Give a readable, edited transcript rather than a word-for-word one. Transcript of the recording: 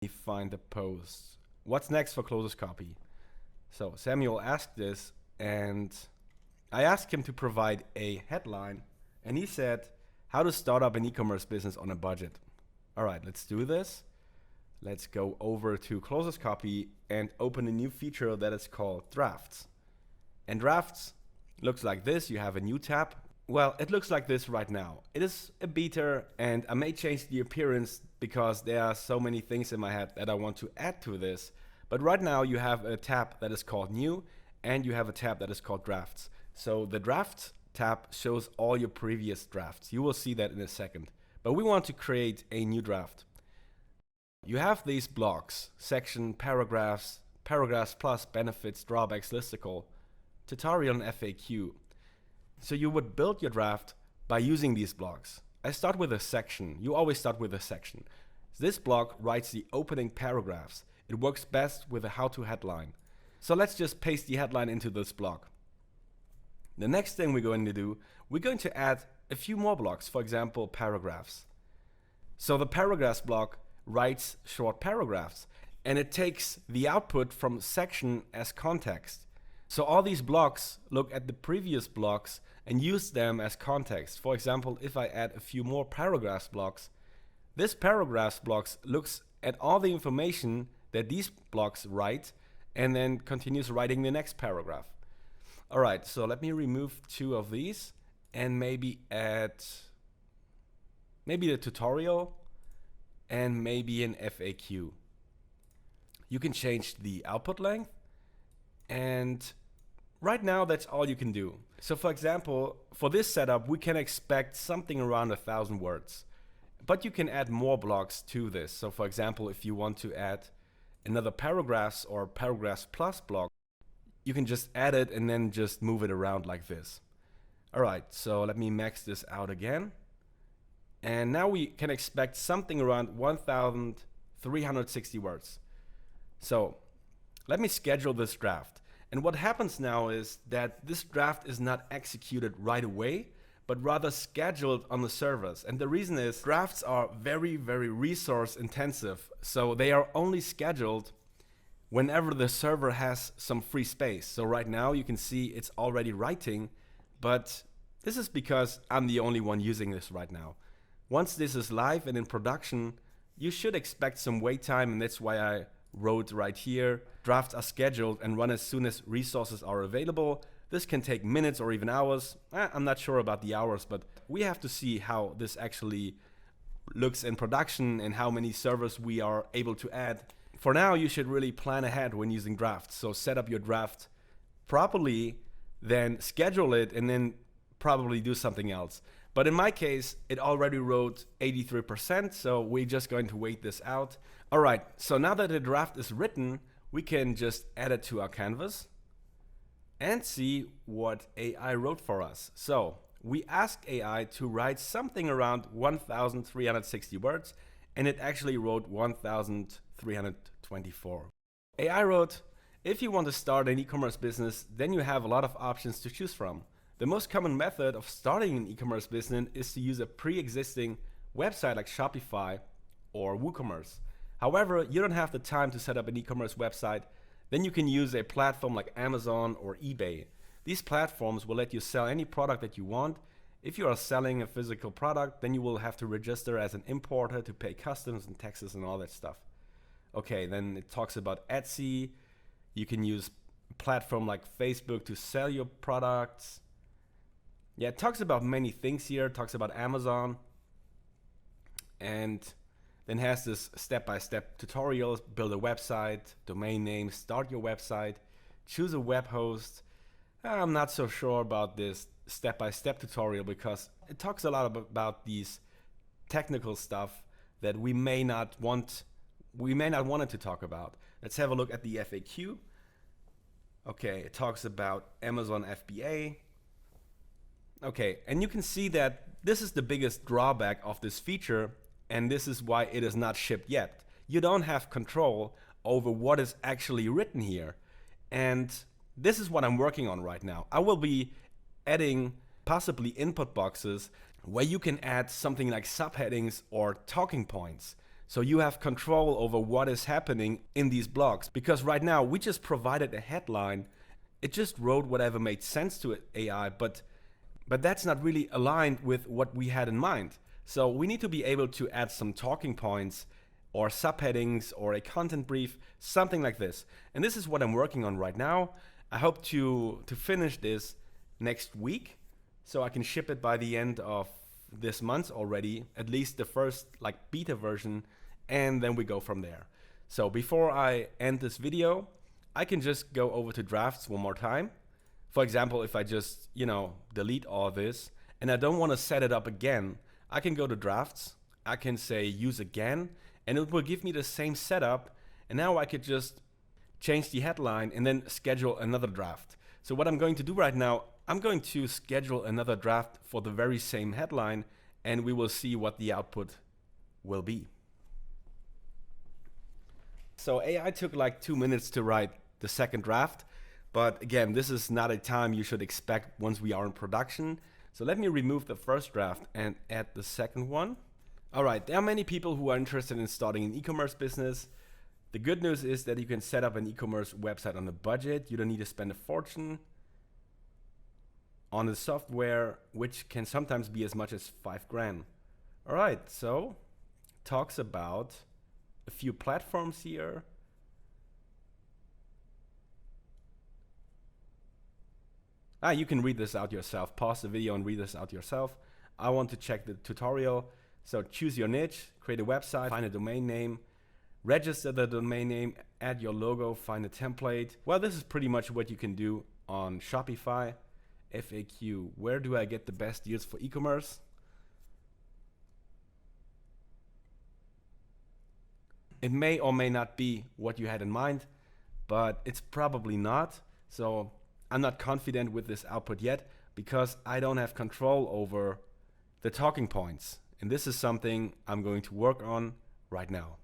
me find the post. What's next for closest copy? So Samuel asked this, and I asked him to provide a headline, and he said, how to start up an e-commerce business on a budget. All right, let's do this. Let's go over to closest copy and open a new feature that is called drafts. And drafts looks like this. You have a new tab. Well, it looks like this right now. It is a beta, and I may change the appearance because there are so many things in my head that I want to add to this. But right now you have a tab that is called new, and you have a tab that is called drafts. So the drafts tab shows all your previous drafts. You will see that in a second. But we want to create a new draft. You have these blocks: section, paragraphs, paragraphs plus, benefits, drawbacks, listicle, tutorial, and FAQ. So you would build your draft by using these blocks. I start with a section. You always start with a section. This block writes the opening paragraphs. It works best with a how-to headline. So let's just paste the headline into this block. The next thing we're going to do, we're going to add a few more blocks, for example, paragraphs. So the paragraphs block writes short paragraphs, and it takes the output from section as context. So all these blocks look at the previous blocks and use them as context. For example, if I add a few more paragraphs blocks, this paragraphs blocks looks at all the information that these blocks write and then continues writing the next paragraph. All right, so let me remove two of these and maybe add the tutorial and maybe an FAQ. You can change the output length, and right now that's all you can do. So for example, for this setup, we can expect something around 1,000 words, but you can add more blocks to this. So for example, if you want to add another paragraphs or paragraphs plus block, you can just add it and then just move it around like this. All right, so let me max this out again. And now we can expect something around 1,360 words. So let me schedule this draft. And what happens now is that this draft is not executed right away, but rather scheduled on the servers. And the reason is drafts are very, very resource intensive. So they are only scheduled whenever the server has some free space. So right now you can see it's already writing, but this is because I'm the only one using this right now. Once this is live and in production, you should expect some wait time, and that's why I wrote right here, drafts are scheduled and run as soon as resources are available. This can take minutes or even hours. I'm not sure about the hours, but we have to see how this actually looks in production and how many servers we are able to add. For now, you should really plan ahead when using drafts. So set up your draft properly, then schedule it, and then probably do something else. But in my case, it already wrote 83%, so we're just going to wait this out. All right, so now that the draft is written, we can just add it to our canvas and see what AI wrote for us. So we asked AI to write something around 1,360 words, and it actually wrote 1,324. AI wrote, if you want to start an e-commerce business, then you have a lot of options to choose from. The most common method of starting an e-commerce business is to use a pre-existing website like Shopify or WooCommerce. However, you don't have the time to set up an e-commerce website, then you can use a platform like Amazon or eBay. These platforms will let you sell any product that you want. If you are selling a physical product, then you will have to register as an importer to pay customs and taxes and all that stuff. Okay, then it talks about Etsy. You can use a platform like Facebook to sell your products. Yeah, it talks about many things here. It talks about Amazon, and then has this step-by-step tutorials: build a website, domain name, start your website, choose a web host. I'm not so sure about this step-by-step tutorial because it talks a lot about these technical stuff that we may not want it to talk about. Let's have a look at the FAQ. Okay, it talks about Amazon FBA. Okay, and you can see that this is the biggest drawback of this feature, and this is why it is not shipped yet. You don't have control over what is actually written here. And this is what I'm working on right now. I will be adding possibly input boxes where you can add something like subheadings or talking points. So you have control over what is happening in these blogs. Because right now we just provided a headline. It just wrote whatever made sense to it, AI, but that's not really aligned with what we had in mind. So we need to be able to add some talking points or subheadings or a content brief, something like this. And this is what I'm working on right now. I hope to finish this next week so I can ship it by the end of this month already, at least the first like beta version, and then we go from there. So before I end this video, I can just go over to drafts one more time. For example, if I just, delete all this and I don't want to set it up again, I can go to drafts, I can say use again, and it will give me the same setup. And now I could just change the headline and then schedule another draft. So what I'm going to do right now, I'm going to schedule another draft for the very same headline, and we will see what the output will be. So AI took like 2 minutes to write the second draft. But again, this is not a time you should expect once we are in production. So let me remove the first draft and add the second one. All right, there are many people who are interested in starting an e-commerce business. The good news is that you can set up an e-commerce website on a budget. You don't need to spend a fortune on the software, which can sometimes be as much as $5,000. All right, so talks about a few platforms here. You can read this out yourself. Pause the video and read this out yourself. I want to check the tutorial. So choose your niche, create a website, find a domain name, register the domain name, add your logo, find a template. Well, this is pretty much what you can do on Shopify. FAQ, where do I get the best deals for e-commerce? It may or may not be what you had in mind, but it's probably not. So I'm not confident with this output yet because I don't have control over the talking points. And this is something I'm going to work on right now.